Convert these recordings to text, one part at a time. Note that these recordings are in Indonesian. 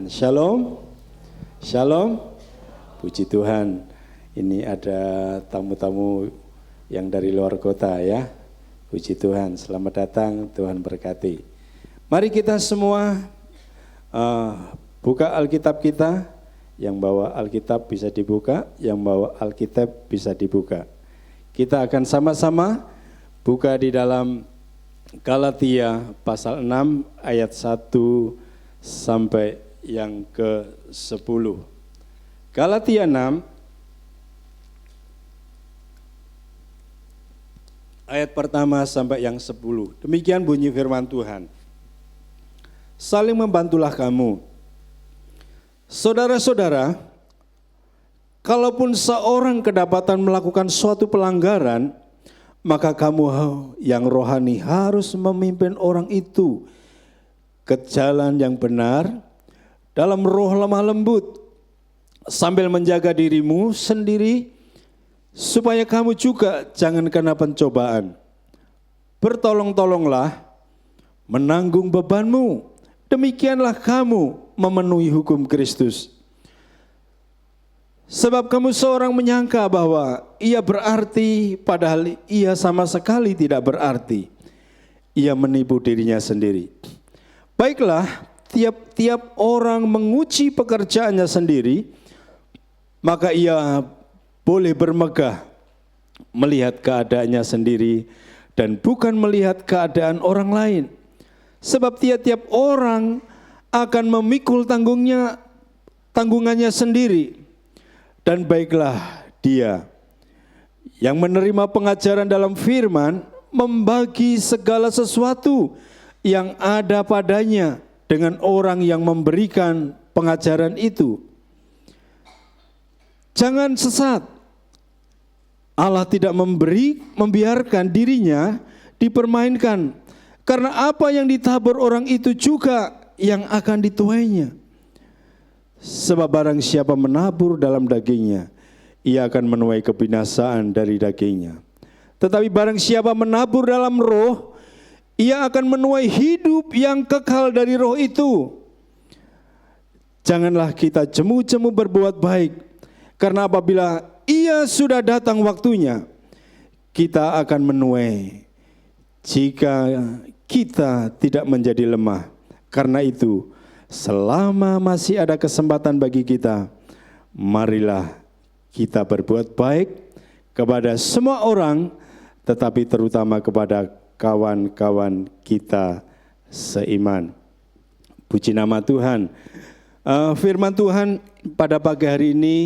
Tuhan. Shalom. Shalom. Puji Tuhan. Ini ada tamu-tamu yang dari luar kota ya. Puji Tuhan. Selamat datang. Tuhan berkati. Mari kita semua buka Alkitab kita. Yang bawa Alkitab bisa dibuka. Yang bawa Alkitab bisa dibuka. Kita akan sama-sama buka di dalam Galatia pasal 6 ayat 1 sampai yang ke-10. Galatia 6 ayat pertama sampai yang 10. Demikian bunyi firman Tuhan. Saling membantulah kamu. Saudara-saudara, kalaupun seorang kedapatan melakukan suatu pelanggaran, maka kamu yang rohani harus memimpin orang itu ke jalan yang benar dalam roh lemah lembut, sambil menjaga dirimu sendiri supaya kamu juga jangan kena pencobaan. Bertolong-tolonglah menanggung bebanmu, demikianlah kamu memenuhi hukum Kristus. Sebab kamu seorang menyangka bahwa ia berarti, padahal ia sama sekali tidak berarti. Ia menipu dirinya sendiri. Baiklah, tiap-tiap orang menguji pekerjaannya sendiri, maka ia boleh bermegah melihat keadaannya sendiri dan bukan melihat keadaan orang lain. Sebab tiap-tiap orang akan memikul tanggungannya sendiri. Dan baiklah dia yang menerima pengajaran dalam firman membagi segala sesuatu yang ada padanya dengan orang yang memberikan pengajaran itu. Jangan sesat. Allah tidak membiarkan dirinya dipermainkan, karena apa yang ditabur orang itu juga yang akan dituainya. Sebab barang siapa menabur dalam dagingnya, ia akan menuai kebinasaan dari dagingnya. Tetapi barang siapa menabur dalam roh, ia akan menuai hidup yang kekal dari roh itu. Janganlah kita jemu-jemu berbuat baik, karena apabila ia sudah datang waktunya, kita akan menuai jika kita tidak menjadi lemah. Karena itu, selama masih ada kesempatan bagi kita, marilah kita berbuat baik kepada semua orang, tetapi terutama kepada kawan-kawan kita seiman. Puji nama Tuhan. Firman Tuhan pada pagi hari ini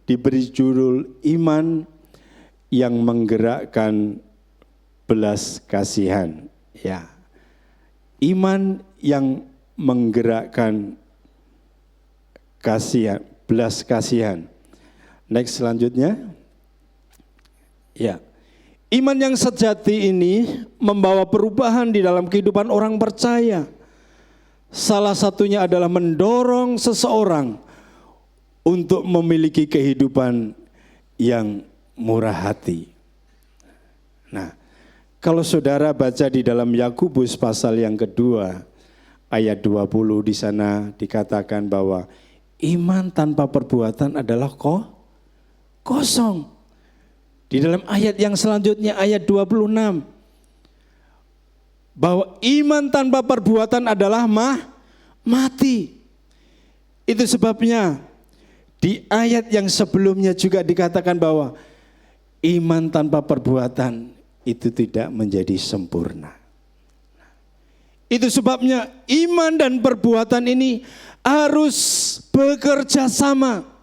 diberi judul iman yang menggerakkan belas kasihan. Ya, iman yang menggerakkan kasihan, belas kasihan. Next selanjutnya. Ya. Iman yang sejati ini membawa perubahan di dalam kehidupan orang percaya. Salah satunya adalah mendorong seseorang untuk memiliki kehidupan yang murah hati. Nah, kalau saudara baca di dalam Yakobus pasal yang kedua, ayat 20 di sana dikatakan bahwa iman tanpa perbuatan adalah kosong. Di dalam ayat yang selanjutnya ayat 26 bahwa iman tanpa perbuatan adalah mati. Itu sebabnya di ayat yang sebelumnya juga dikatakan bahwa iman tanpa perbuatan itu tidak menjadi sempurna. Itu sebabnya iman dan perbuatan ini harus bekerja sama.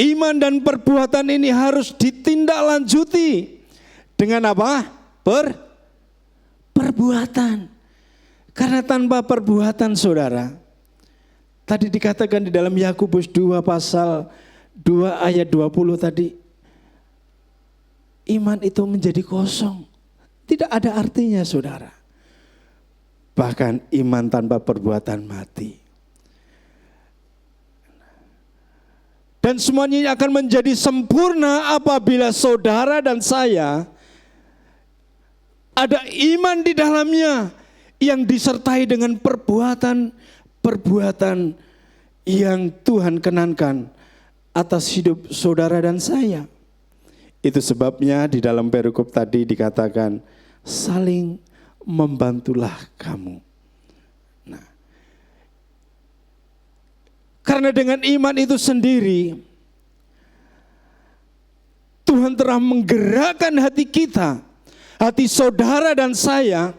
Iman dan perbuatan ini harus ditindaklanjuti dengan apa? Perbuatan. Karena tanpa perbuatan saudara, tadi dikatakan di dalam Yakobus 2 pasal 2 ayat 20 tadi, iman itu menjadi kosong. Tidak ada artinya saudara. Bahkan iman tanpa perbuatan mati. Dan semuanya akan menjadi sempurna apabila saudara dan saya ada iman di dalamnya. yang disertai dengan perbuatan-perbuatan yang Tuhan kenankan atas hidup saudara dan saya. Itu sebabnya di dalam perikop tadi dikatakan, saling membantulah kamu. Nah, karena dengan iman itu sendiri, Tuhan telah menggerakkan hati kita, hati saudara dan saya,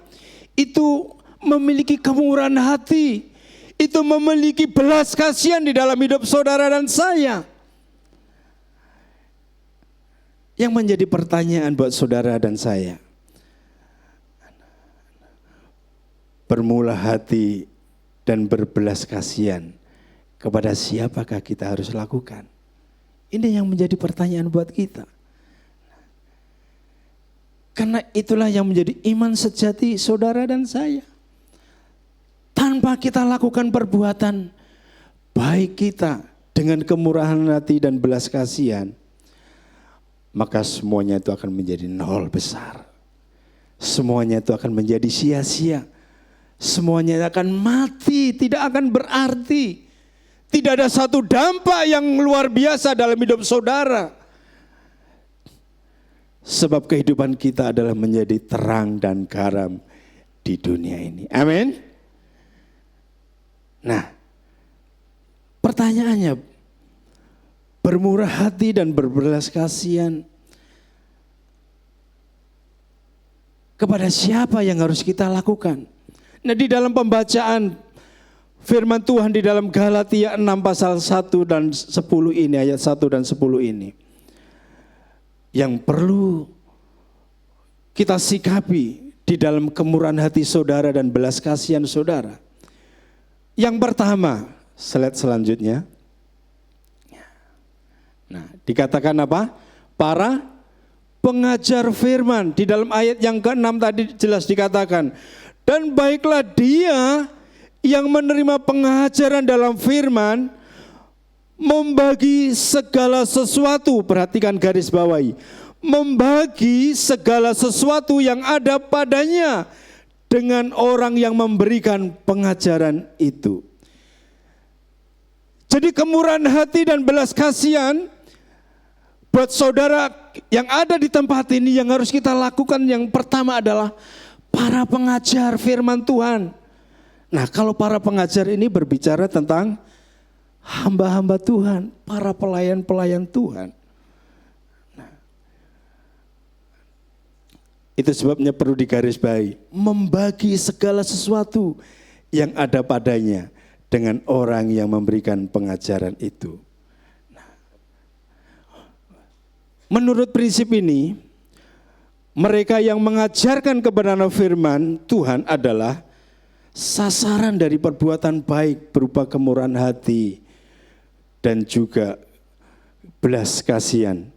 itu memiliki kemurahan hati, itu memiliki belas kasihan di dalam hidup saudara dan saya. Yang menjadi pertanyaan buat saudara dan saya, bermula hati dan berbelas kasihan kepada siapakah kita harus lakukan? Ini yang menjadi pertanyaan buat kita. Karena itulah yang menjadi iman sejati saudara dan saya. Tanpa kita lakukan perbuatan baik kita dengan kemurahan hati dan belas kasihan, maka semuanya itu akan menjadi nol besar. Semuanya itu akan menjadi sia-sia. Semuanya akan mati, tidak akan berarti. Tidak ada satu dampak yang luar biasa dalam hidup saudara. Sebab kehidupan kita adalah menjadi terang dan garam di dunia ini. Amin. Nah, pertanyaannya, bermurah hati dan berbelas kasihan kepada siapa yang harus kita lakukan? Nah, di dalam pembacaan firman Tuhan di dalam Galatia 6 pasal 1 dan 10 ini, ayat 1 dan 10 ini, yang perlu kita sikapi di dalam kemurahan hati saudara dan belas kasihan saudara. Yang pertama, slide selanjutnya. Nah, dikatakan apa? Para pengajar firman. Di dalam ayat yang ke-6 tadi jelas dikatakan, dan baiklah dia yang menerima pengajaran dalam firman, membagi segala sesuatu, perhatikan garis bawahi, membagi segala sesuatu yang ada padanya dengan orang yang memberikan pengajaran itu. Jadi kemurahan hati dan belas kasihan buat saudara yang ada di tempat ini, yang harus kita lakukan yang pertama adalah para pengajar firman Tuhan. Nah, kalau para pengajar ini berbicara tentang hamba-hamba Tuhan, para pelayan-pelayan Tuhan. Nah, itu sebabnya perlu digarisbawahi, membagi segala sesuatu yang ada padanya dengan orang yang memberikan pengajaran itu. Menurut prinsip ini, mereka yang mengajarkan kebenaran firman Tuhan adalah sasaran dari perbuatan baik berupa kemurahan hati dan juga belas kasihan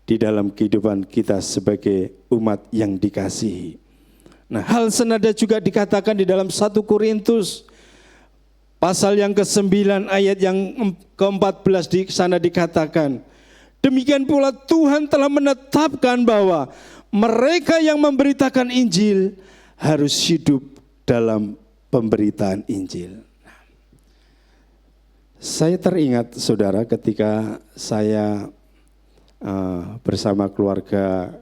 di dalam kehidupan kita sebagai umat yang dikasihi. Nah, hal senada juga dikatakan di dalam 1 Korintus pasal yang ke-9 ayat yang ke-14 di sana dikatakan, demikian pula Tuhan telah menetapkan bahwa mereka yang memberitakan Injil harus hidup dalam pemberitaan Injil. Saya teringat saudara ketika saya bersama keluarga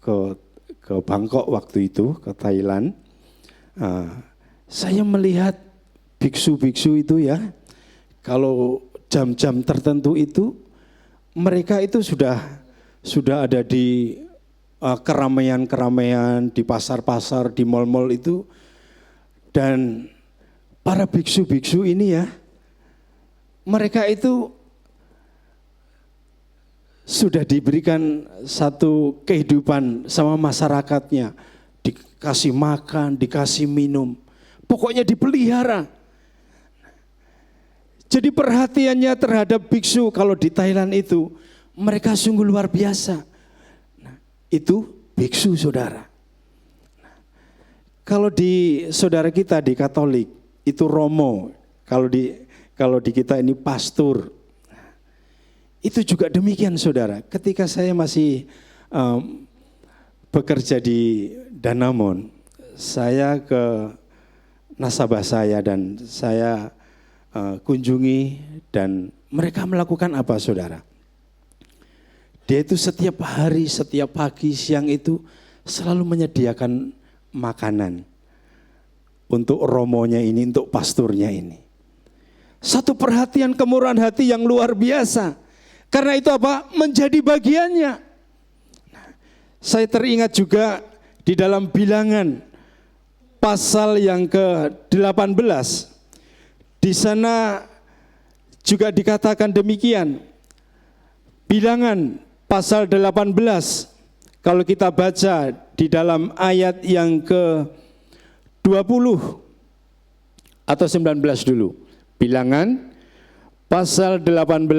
ke Bangkok waktu itu, ke Thailand. Saya melihat biksu-biksu itu ya, kalau jam-jam tertentu itu mereka itu sudah ada di keramaian-keramaian, di pasar-pasar, di mal-mal itu. Dan para biksu-biksu ini ya, mereka itu sudah diberikan satu kehidupan sama masyarakatnya. Dikasih makan, dikasih minum, pokoknya dipelihara. Jadi perhatiannya terhadap biksu kalau di Thailand itu, mereka sungguh luar biasa. Nah, itu biksu saudara. Nah, kalau di saudara kita di Katolik, itu Romo. Kalau di kita ini pastor. Itu juga demikian saudara. Ketika saya masih bekerja di Danamon, saya ke nasabah saya dan saya kunjungi, dan mereka melakukan apa, saudara? Dia itu setiap hari, setiap pagi, siang itu selalu menyediakan makanan untuk romonya ini, untuk pasturnya ini. Satu perhatian, kemurahan hati yang luar biasa. Karena itu apa? Menjadi bagiannya. Nah, saya teringat juga di dalam Bilangan pasal yang ke-18. Di sana juga dikatakan demikian. Bilangan pasal 18, kalau kita baca di dalam ayat yang ke-20 atau 19 dulu. Bilangan pasal 18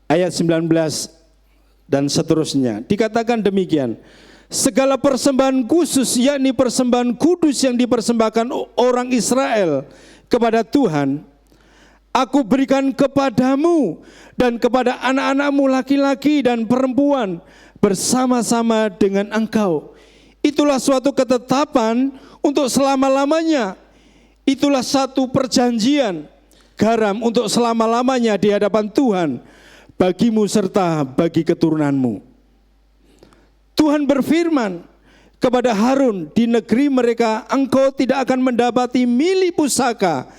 ayat 19 dan seterusnya. Dikatakan demikian. Segala persembahan khusus, yakni persembahan kudus yang dipersembahkan orang Israel kepada Tuhan, aku berikan kepadamu dan kepada anak-anakmu laki-laki dan perempuan bersama-sama dengan engkau. Itulah suatu ketetapan untuk selama-lamanya. Itulah satu perjanjian garam untuk selama-lamanya di hadapan Tuhan bagimu serta bagi keturunanmu. Tuhan berfirman kepada Harun, di negeri mereka engkau tidak akan mendapati milik pusaka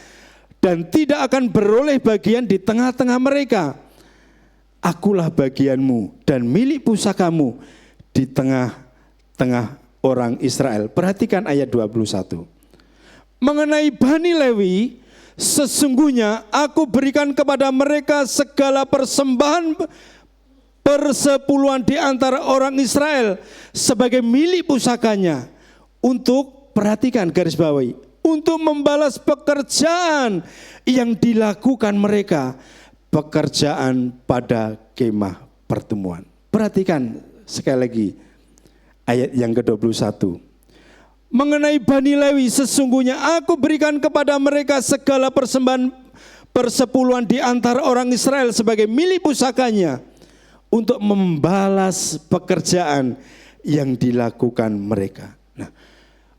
dan tidak akan beroleh bagian di tengah-tengah mereka. Akulah bagianmu dan milik pusakamu di tengah-tengah orang Israel. Perhatikan ayat 21. Mengenai Bani Lewi, sesungguhnya aku berikan kepada mereka segala persembahan persepuluhan di antara orang Israel sebagai milik pusakanya untuk, perhatikan garis bawahi, untuk membalas pekerjaan yang dilakukan mereka, pekerjaan pada kemah pertemuan. Perhatikan sekali lagi ayat yang ke-21. Mengenai Bani Lewi, sesungguhnya aku berikan kepada mereka segala persembahan persepuluhan di antara orang Israel sebagai milik pusakanya untuk membalas pekerjaan yang dilakukan mereka. Nah,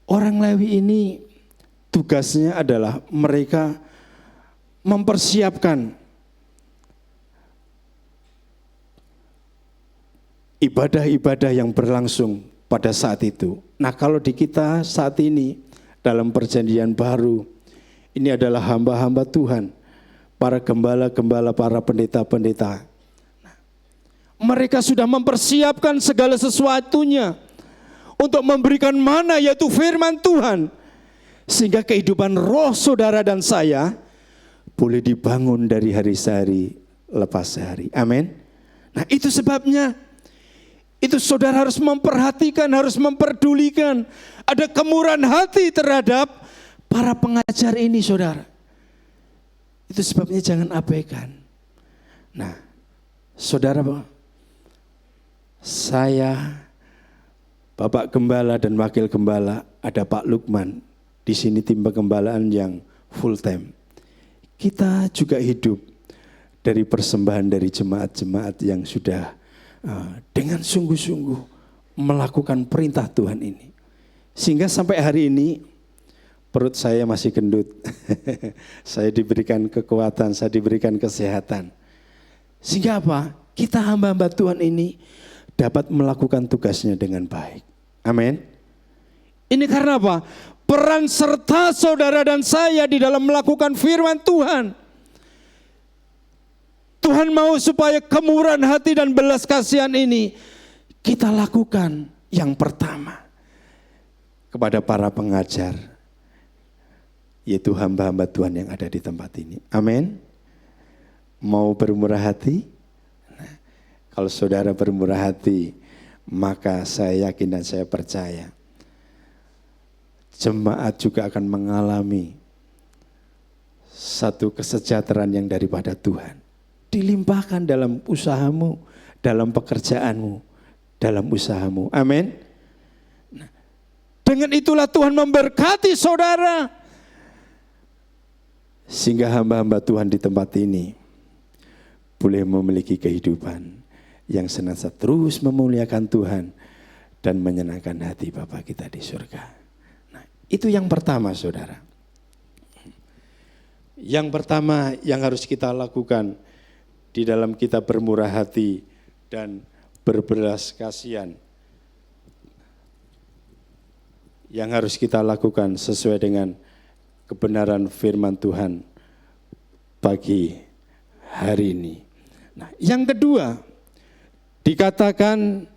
orang Lewi ini tugasnya adalah mereka mempersiapkan ibadah-ibadah yang berlangsung pada saat itu. Nah, kalau di kita saat ini dalam perjanjian baru, ini adalah hamba-hamba Tuhan, para gembala-gembala, para pendeta-pendeta. Mereka sudah mempersiapkan segala sesuatunya untuk memberikan mana, yaitu firman Tuhan, sehingga kehidupan roh saudara dan saya boleh dibangun dari hari sehari lepas sehari. Amin. Nah, itu sebabnya itu saudara harus memperhatikan, harus memperdulikan. Ada kemurahan hati terhadap para pengajar ini, saudara. Itu sebabnya jangan abaikan. Nah, saudara, saya, Bapak Gembala dan Wakil Gembala, ada Pak Lukman, di sini tim pengembalaan yang full time. Kita juga hidup dari persembahan dari jemaat-jemaat yang sudah dengan sungguh-sungguh melakukan perintah Tuhan ini. Sehingga sampai hari ini perut saya masih gendut. Saya diberikan kekuatan, saya diberikan kesehatan. Sehingga apa? Kita hamba-hamba Tuhan ini dapat melakukan tugasnya dengan baik. Amin. Ini karena apa? Peran serta saudara dan saya di dalam melakukan firman Tuhan. Tuhan mau supaya kemurahan hati dan belas kasihan ini kita lakukan yang pertama kepada para pengajar, yaitu hamba-hamba Tuhan yang ada di tempat ini. Amin. Mau bermurah hati? Kalau saudara bermurah hati, maka saya yakin dan saya percaya jemaat juga akan mengalami satu kesejahteraan yang daripada Tuhan. Dilimpahkan dalam usahamu, dalam pekerjaanmu, dalam usahamu. Amin. Nah, dengan itulah Tuhan memberkati saudara, sehingga hamba-hamba Tuhan di tempat ini boleh memiliki kehidupan yang senantiasa terus memuliakan Tuhan dan menyenangkan hati Bapa kita di surga. Nah, Itu yang pertama, saudara. Yang pertama yang harus kita lakukan di dalam kita bermurah hati dan berbelas kasihan, yang harus kita lakukan sesuai dengan kebenaran firman Tuhan pagi hari ini. Nah, yang kedua dikatakan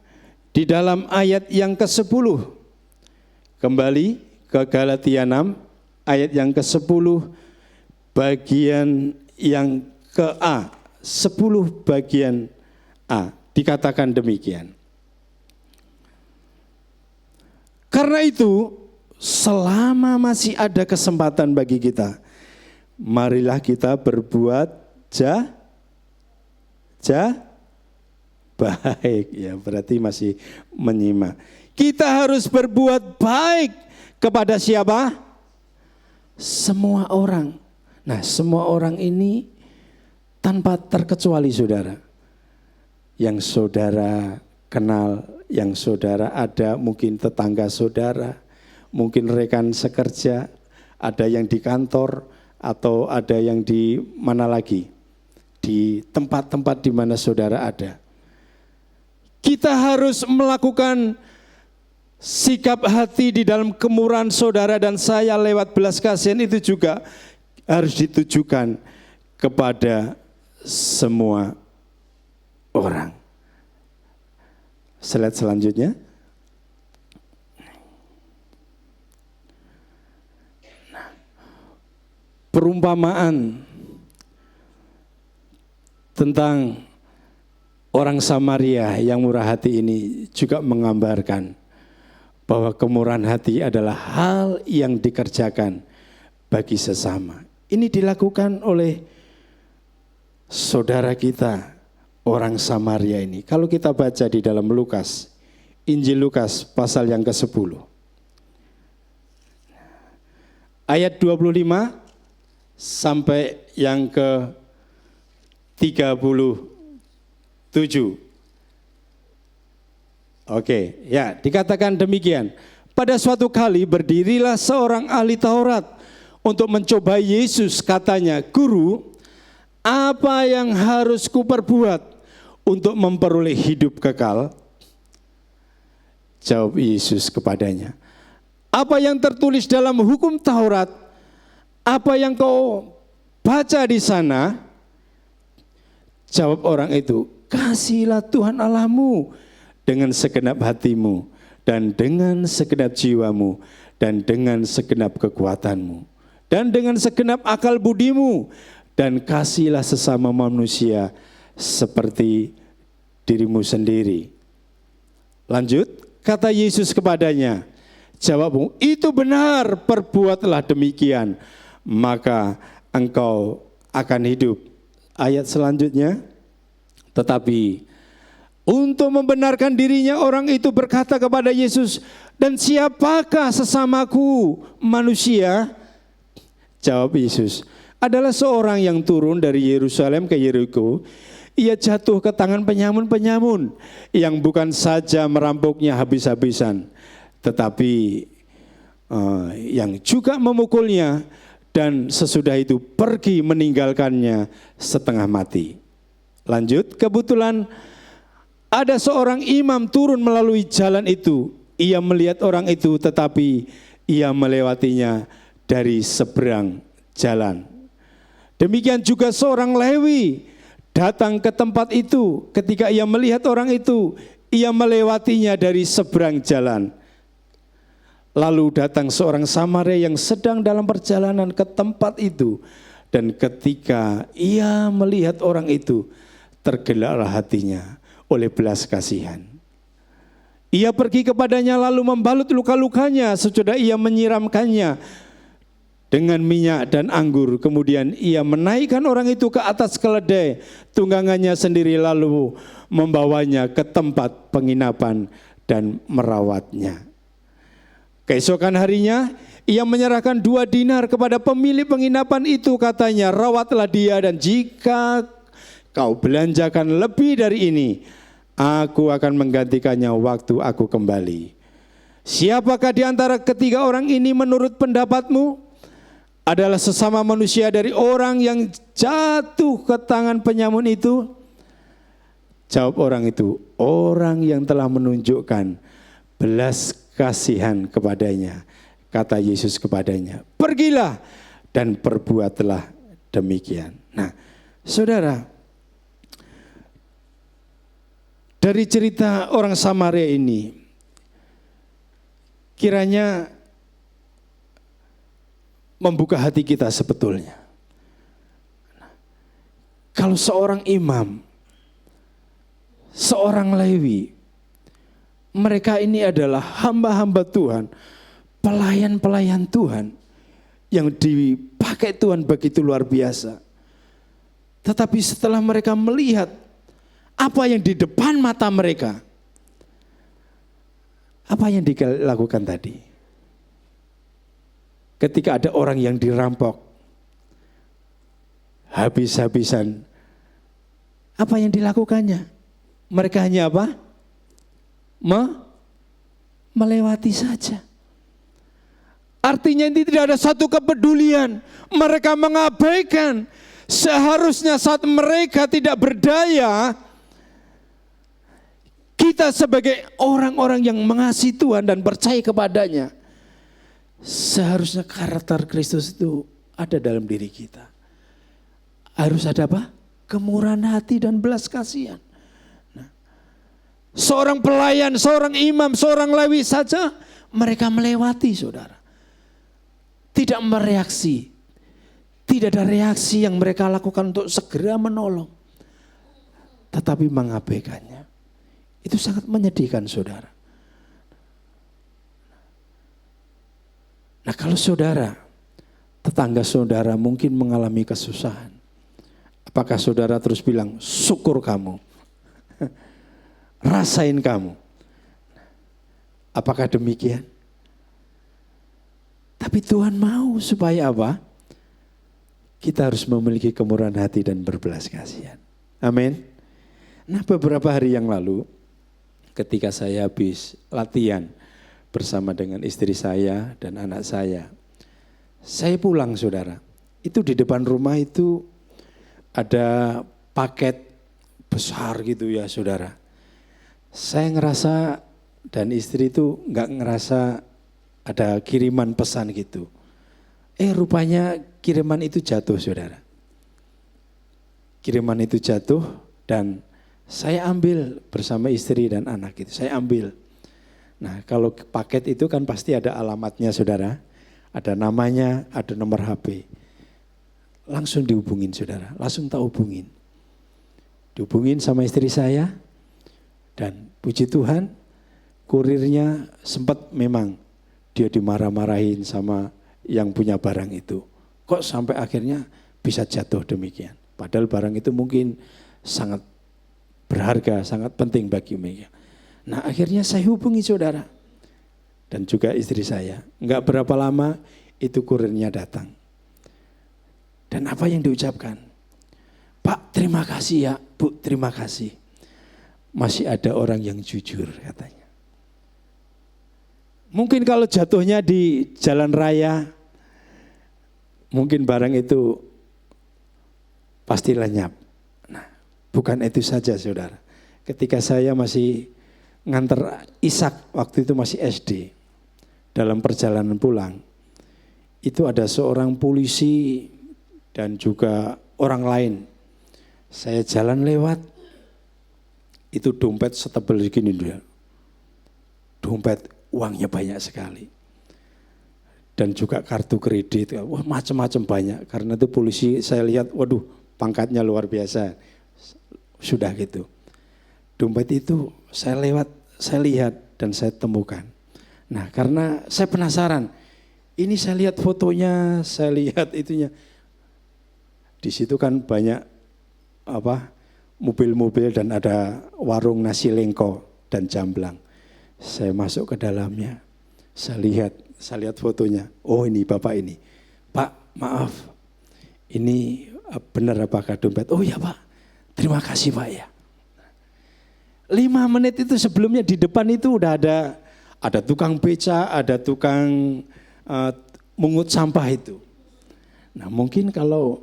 di dalam ayat yang ke-10, kembali ke Galatia 6 ayat yang ke-10 bagian yang ke A, 10 bagian A, dikatakan demikian. Karena itu, selama masih ada kesempatan bagi kita, marilah kita berbuat baik. Ya, berarti masih menyimak. Kita harus berbuat baik kepada siapa? Semua orang. Nah, semua orang ini tanpa terkecuali, saudara. Yang saudara kenal, yang saudara ada, mungkin tetangga saudara, mungkin rekan sekerja, ada yang di kantor, atau ada yang di mana lagi, di tempat-tempat di mana saudara ada. Kita harus melakukan sikap hati di dalam kemurahan saudara dan saya lewat belas kasihan itu juga harus ditujukan kepada semua orang. Slide selanjutnya. Perumpamaan tentang orang Samaria yang murah hati ini juga menggambarkan bahwa kemurahan hati adalah hal yang dikerjakan bagi sesama. Ini dilakukan oleh saudara kita, orang Samaria ini. Kalau kita baca di dalam Lukas, Injil Lukas pasal yang ke-10. Ayat 25 sampai yang ke-37. Oke, ya, dikatakan demikian. Pada suatu kali berdirilah seorang ahli Taurat untuk mencoba Yesus, katanya, "Guru, apa yang harus kuperbuat untuk memperoleh hidup kekal?" Jawab Yesus kepadanya, "Apa yang tertulis dalam hukum Taurat? Apa yang kau baca di sana?" Jawab orang itu, "Kasihilah Tuhan Allahmu dengan segenap hatimu, dan dengan segenap jiwamu, dan dengan segenap kekuatanmu, dan dengan segenap akal budimu, dan kasihilah sesama manusia seperti dirimu sendiri." Lanjut, kata Yesus kepadanya, "Jawabmu, itu benar, perbuatlah demikian, maka engkau akan hidup." Ayat selanjutnya, tetapi untuk membenarkan dirinya orang itu berkata kepada Yesus, "Dan siapakah sesamaku manusia?" Jawab Yesus, "Adalah seorang yang turun dari Yerusalem ke Yeriko. Ia jatuh ke tangan penyamun-penyamun yang bukan saja merampoknya habis-habisan, tetapi yang juga memukulnya, dan sesudah itu pergi meninggalkannya setengah mati." Lanjut, kebetulan ada seorang imam turun melalui jalan itu. Ia melihat orang itu, tetapi ia melewatinya dari seberang jalan. Demikian juga seorang Lewi datang ke tempat itu. Ketika ia melihat orang itu, ia melewatinya dari seberang jalan. Lalu datang seorang Samaria yang sedang dalam perjalanan ke tempat itu. Dan ketika ia melihat orang itu, tergeraklah hatinya oleh belas kasihan. Ia pergi kepadanya lalu membalut luka-lukanya, sesudah ia menyiramkannya dengan minyak dan anggur. Kemudian ia menaikkan orang itu ke atas keledai tunggangannya sendiri, lalu membawanya ke tempat penginapan dan merawatnya. Keesokan harinya ia menyerahkan 2 dinar kepada pemilik penginapan itu, katanya, "Rawatlah dia, dan jika kau belanjakan lebih dari ini, aku akan menggantikannya waktu aku kembali." Siapakah di antara ketiga orang ini menurut pendapatmu adalah sesama manusia dari orang yang jatuh ke tangan penyamun itu? Jawab orang itu, orang yang telah menunjukkan belas kasihan kepadanya. Kata Yesus kepadanya, pergilah dan perbuatlah demikian. Nah, saudara, dari cerita orang Samaria ini, kiranya membuka hati kita sebetulnya. Kalau seorang imam, seorang Lewi, mereka ini adalah hamba-hamba Tuhan, pelayan-pelayan Tuhan yang dipakai Tuhan begitu luar biasa. Tetapi setelah mereka melihat apa yang di depan mata mereka, apa yang dilakukan tadi? Ketika ada orang yang dirampok, habis-habisan, apa yang dilakukannya? Mereka hanya apa? Melewati saja. Artinya ini tidak ada satu kepedulian. Mereka mengabaikan. Seharusnya saat mereka tidak berdaya, kita sebagai orang-orang yang mengasihi Tuhan dan percaya kepadanya, seharusnya karakter Kristus itu ada dalam diri kita. Harus ada apa? Kemurahan hati dan belas kasihan. Nah, seorang pelayan, seorang imam, seorang Lewi saja mereka melewati, saudara. Tidak mereaksi. Tidak ada reaksi yang mereka lakukan untuk segera menolong. Tetapi mengabaikannya. Itu sangat menyedihkan, saudara. Nah, kalau saudara, tetangga saudara mungkin mengalami kesusahan, apakah saudara terus bilang, syukur kamu, rasain kamu? Apakah demikian? Tapi Tuhan mau supaya apa? Kita harus memiliki kemurahan hati dan berbelas kasihan. Amin. Nah, beberapa hari yang lalu, ketika saya habis latihan bersama dengan istri saya dan anak saya pulang, saudara. Itu di depan rumah itu ada paket besar gitu ya, saudara. Saya ngerasa dan istri itu nggak ngerasa ada kiriman pesan gitu. Rupanya kiriman itu jatuh, saudara. Kiriman itu jatuh dan saya ambil bersama istri dan anak itu. Saya ambil. Nah, kalau paket itu kan pasti ada alamatnya, saudara. Ada namanya, ada nomor HP. Langsung dihubungin, saudara. Langsung tak hubungin. Dihubungin sama istri saya. Dan puji Tuhan, kurirnya sempat memang dia dimarah-marahin sama yang punya barang itu. Kok sampai akhirnya bisa jatuh demikian. Padahal barang itu mungkin sangat berharga, sangat penting bagi mereka. Nah, akhirnya saya hubungi saudara. Dan juga istri saya. Enggak berapa lama itu kurirnya datang. Dan apa yang diucapkan? Pak, terima kasih ya. Bu, terima kasih. Masih ada orang yang jujur, katanya. Mungkin kalau jatuhnya di jalan raya, mungkin barang itu pasti lenyap. Nah, bukan itu saja, saudara. Ketika saya masih nganter Ishak, waktu itu masih SD, dalam perjalanan pulang, itu ada seorang polisi dan juga orang lain. Saya jalan lewat, itu dompet setebal segini dia. Dompet uangnya banyak sekali. Dan juga kartu kredit, wah macam-macam banyak. Karena itu polisi saya lihat, waduh pangkatnya luar biasa. Sudah gitu. Dompet itu saya lewat, saya lihat dan saya temukan. Nah, karena saya penasaran, ini saya lihat fotonya, saya lihat itunya. Di situ kan banyak mobil-mobil dan ada warung nasi lengko dan jamblang. Saya masuk ke dalamnya, saya lihat fotonya. Oh, ini Bapak ini. Pak, maaf, ini benar apakah dompet? Oh ya Pak, terima kasih Pak ya. 5 menit itu sebelumnya di depan itu udah ada Ada tukang beca, ada tukang mungut sampah itu. Nah mungkin kalau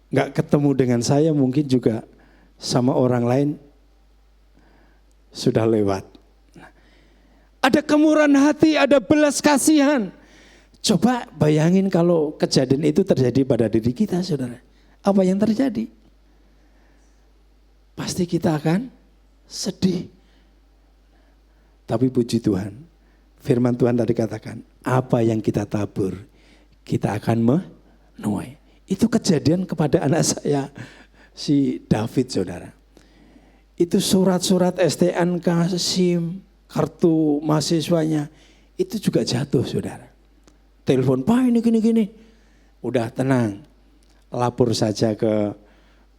nggak ketemu dengan saya, mungkin juga sama orang lain sudah lewat. Ada kemurahan hati, ada belas kasihan. Coba bayangin kalau kejadian itu terjadi pada diri kita, saudara. Apa yang terjadi? Pasti kita akan sedih. Tapi puji Tuhan, firman Tuhan tadi katakan, apa yang kita tabur, kita akan menuai. Itu kejadian kepada anak saya, si David, saudara. Itu surat-surat STNK, SIM, kartu mahasiswanya, itu juga jatuh, saudara. Telepon, Pak ini gini-gini. Udah tenang, lapor saja ke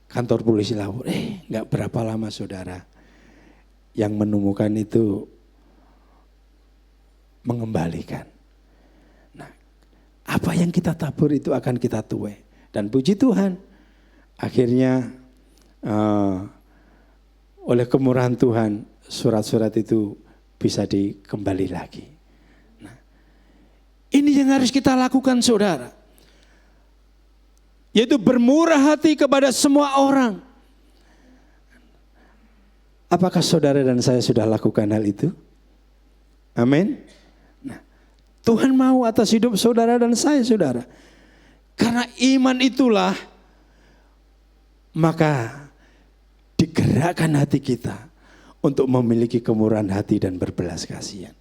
kantor polisi lapor. Enggak berapa lama, saudara, yang menemukan itu mengembalikan. Nah, apa yang kita tabur itu akan kita tuai. Dan puji Tuhan, akhirnya oleh kemurahan Tuhan, surat-surat itu bisa dikembali lagi. Nah, ini yang harus kita lakukan, saudara. Yaitu bermurah hati kepada semua orang. Apakah saudara dan saya sudah lakukan hal itu? Amin. Nah, Tuhan mau atas hidup saudara dan saya, saudara. Karena iman itulah, maka digerakkan hati kita untuk memiliki kemurahan hati dan berbelas kasihan.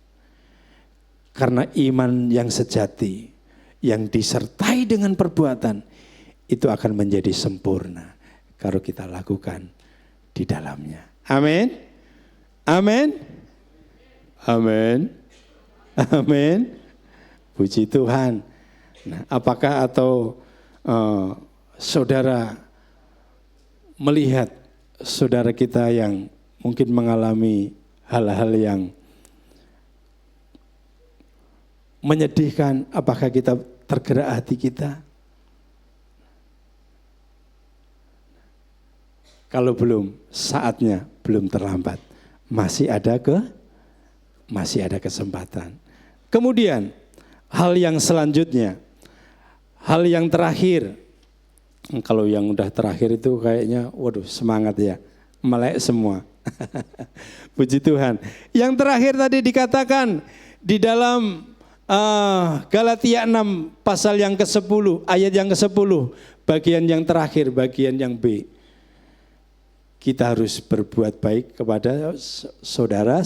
Karena iman yang sejati, yang disertai dengan perbuatan, itu akan menjadi sempurna kalau kita lakukan di dalamnya. Amin. Amin. Amin. Amin. Puji Tuhan. Nah, apakah saudara melihat saudara kita yang mungkin mengalami hal-hal yang menyedihkan, apakah kita tergerak hati kita? Kalau belum, saatnya belum terlambat. Masih ada kesempatan. Kemudian hal yang selanjutnya, hal yang terakhir. Kalau yang udah terakhir itu kayaknya waduh semangat ya, melek semua. Puji Tuhan. Yang terakhir tadi dikatakan di dalam Galatia 6 pasal yang ke-10, ayat yang ke-10, bagian yang terakhir, bagian yang B. Kita harus berbuat baik kepada saudara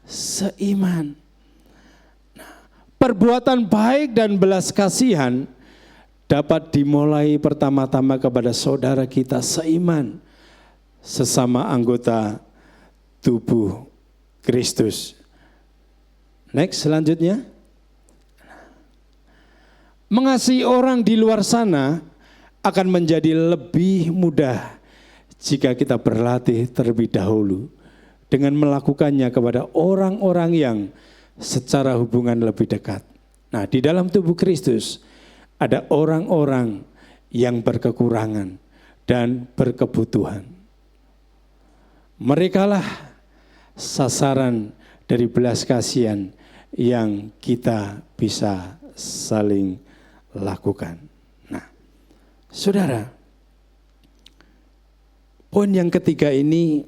seiman. Nah, perbuatan baik dan belas kasihan dapat dimulai pertama-tama kepada saudara kita seiman, sesama anggota tubuh Kristus. Next, selanjutnya. Mengasihi orang di luar sana akan menjadi lebih mudah jika kita berlatih terlebih dahulu dengan melakukannya kepada orang-orang yang secara hubungan lebih dekat. Nah, di dalam tubuh Kristus ada orang-orang yang berkekurangan dan berkebutuhan. Merekalah sasaran dari belas kasihan yang kita bisa saling lakukan. Nah, saudara, poin yang ketiga ini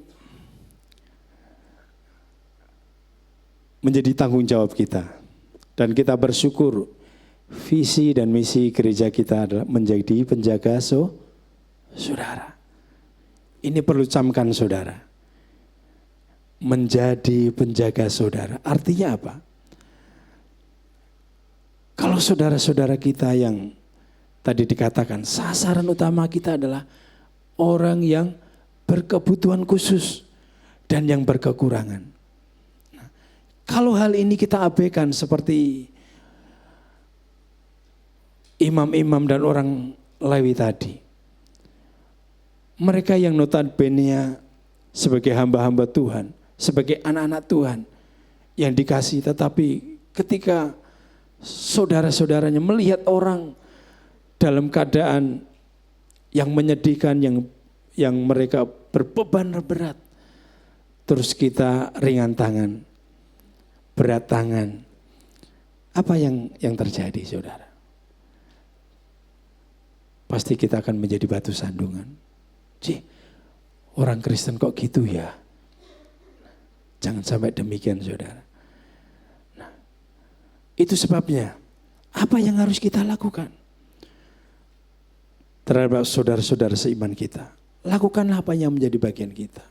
menjadi tanggung jawab kita. Dan kita bersyukur visi dan misi gereja kita adalah menjadi penjaga saudara. Ini perlu camkan, saudara. Menjadi penjaga saudara. Artinya apa? Kalau saudara-saudara kita yang tadi dikatakan sasaran utama kita adalah orang yang berkebutuhan khusus dan yang berkekurangan. Nah, kalau hal ini kita abaikan seperti imam-imam dan orang Lewi tadi, mereka yang notabene sebagai hamba-hamba Tuhan, sebagai anak-anak Tuhan yang dikasih, tetapi ketika saudara-saudaranya melihat orang dalam keadaan yang menyedihkan, yang mereka berbeban berat, terus kita ringan tangan, berat tangan. Apa yang terjadi, saudara? Pasti kita akan menjadi batu sandungan. Orang Kristen kok gitu ya? Jangan sampai demikian, saudara. Nah, itu sebabnya. Apa yang harus kita lakukan terhadap saudara-saudara seiman kita? Lakukanlah apa yang menjadi bagian kita.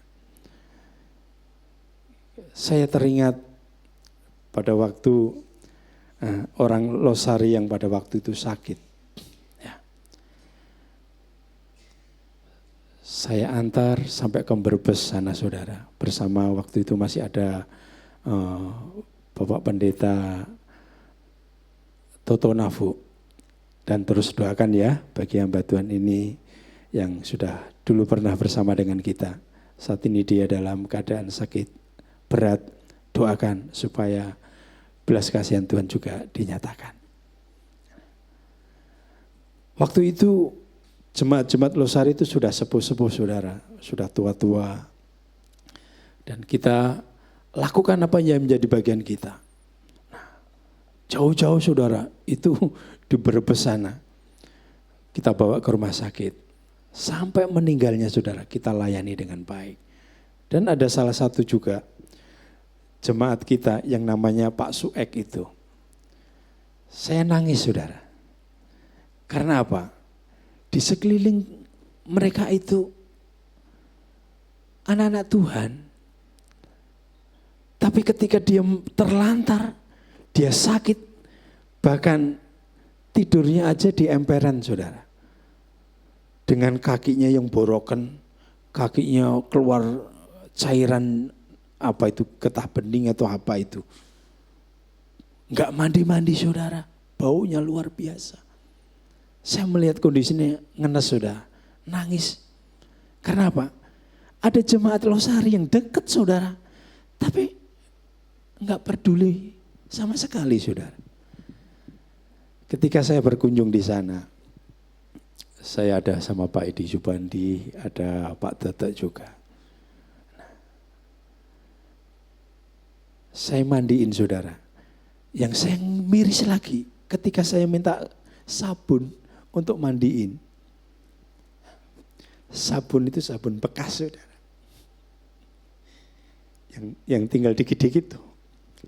Saya teringat pada waktu orang Losari yang pada waktu itu sakit. Ya. Saya antar sampai ke Brebes sana, saudara. Bersama waktu itu masih ada Bapak Pendeta Toto Nafu. Dan terus doakan ya bagi hamba Tuhan ini yang sudah dulu pernah bersama dengan kita. Saat ini dia dalam keadaan sakit berat. Doakan supaya belas kasihan Tuhan juga dinyatakan. Waktu itu jemaat-jemaat Losari itu sudah sepuh-sepuh, saudara. Sudah tua-tua. Dan kita lakukan apa yang menjadi bagian kita. Jauh-jauh, saudara, itu di Brebes sana. Kita bawa ke rumah sakit. Sampai meninggalnya, saudara, kita layani dengan baik. Dan ada salah satu juga jemaat kita yang namanya Pak Suek itu. Saya nangis, saudara. Karena apa? Di sekeliling mereka itu anak-anak Tuhan. Tapi ketika dia terlantar, dia sakit, bahkan tidurnya aja di emperan, saudara. Dengan kakinya yang borokan, kakinya keluar cairan apa itu, getah bening atau apa itu. Enggak mandi-mandi, saudara, baunya luar biasa. Saya melihat kondisinya ngenes, saudara, nangis. Karena apa? Ada jemaat Losari yang dekat, saudara, tapi enggak peduli sama sekali, saudara. Ketika saya berkunjung di sana, saya ada sama Pak Edi Subandi, ada Pak Tete juga. Saya mandiin, saudara. Yang saya miris lagi, ketika saya minta sabun untuk mandiin. Sabun itu sabun bekas, saudara. Yang tinggal dikit-dikit tuh.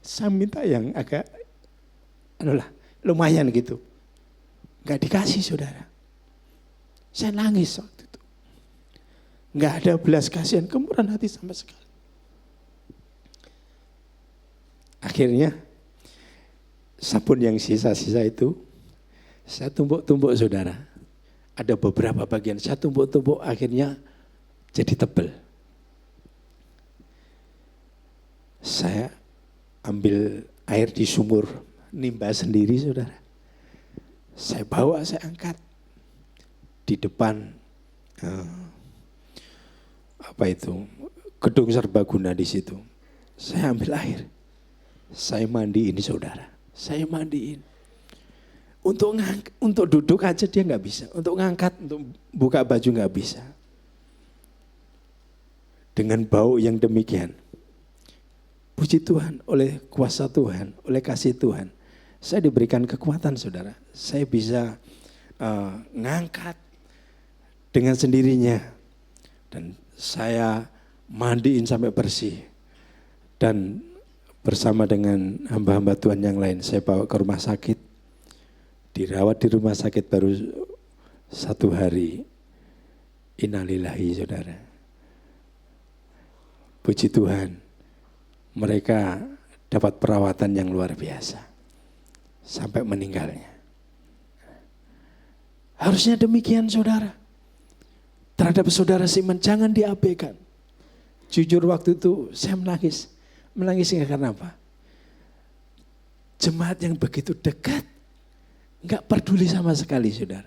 Saya minta yang agak lumayan gitu. Enggak dikasih, saudara. Saya nangis waktu itu. Enggak ada belas kasihan, kemurahan hati sama sekali. Akhirnya sabun yang sisa-sisa itu saya tumbuk-tumbuk, saudara. Ada beberapa bagian saya tumbuk-tumbuk, akhirnya jadi tebal. Saya ambil air di sumur, nimba sendiri, saudara. Saya bawa, saya angkat di depan gedung serbaguna di situ. Saya ambil air, saya mandiin, saudara. Saya mandiin. Untuk duduk aja dia nggak bisa, untuk ngangkat, untuk buka baju nggak bisa. Dengan bau yang demikian. Puji Tuhan, oleh kuasa Tuhan, oleh kasih Tuhan, saya diberikan kekuatan, saudara. Saya bisa ngangkat dengan sendirinya. Dan saya mandiin sampai bersih. Dan bersama dengan hamba-hamba Tuhan yang lain, saya bawa ke rumah sakit. Dirawat di rumah sakit baru 1 hari. Innalillahi, saudara. Puji Tuhan. Mereka dapat perawatan yang luar biasa. Sampai meninggalnya. Harusnya demikian, saudara. Terhadap saudara seiman, jangan diabaikan. Jujur waktu itu saya menangis. Menangisnya karena apa? Jemaat yang begitu dekat. Enggak peduli sama sekali, saudara.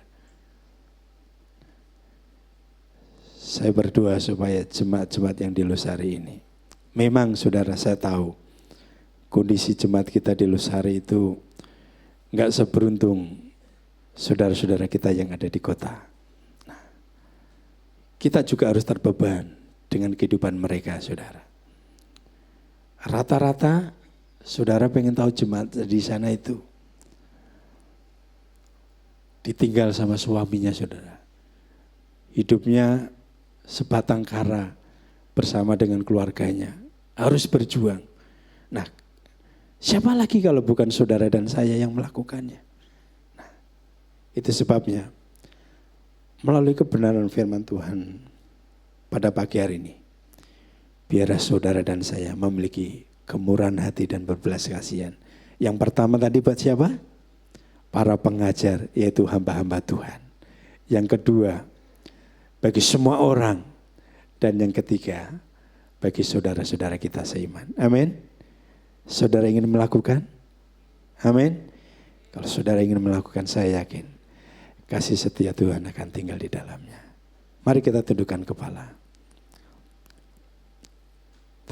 Saya berdoa supaya jemaat-jemaat yang di Losari ini. Memang, saudara, saya tahu kondisi jemaat kita di Losari itu enggak seberuntung saudara-saudara kita yang ada di kota. Nah, kita juga harus terbeban dengan kehidupan mereka, saudara. Rata-rata Saudara pengen tahu jemaat di sana itu ditinggal sama suaminya saudara. Hidupnya sebatang kara bersama dengan keluarganya. Harus berjuang. Nah, siapa lagi kalau bukan saudara dan saya yang melakukannya? Nah, itu sebabnya melalui kebenaran firman Tuhan pada pagi hari ini, biarlah saudara dan saya memiliki kemurahan hati dan berbelas kasihan. Yang pertama tadi buat siapa? Para pengajar, yaitu hamba-hamba Tuhan. Yang kedua, bagi semua orang. Dan yang ketiga, bagi saudara-saudara kita seiman. Amin. Saudara ingin melakukan? Amin. Kalau saudara ingin melakukan, saya yakin kasih setia Tuhan akan tinggal di dalamnya. Mari kita tundukkan kepala.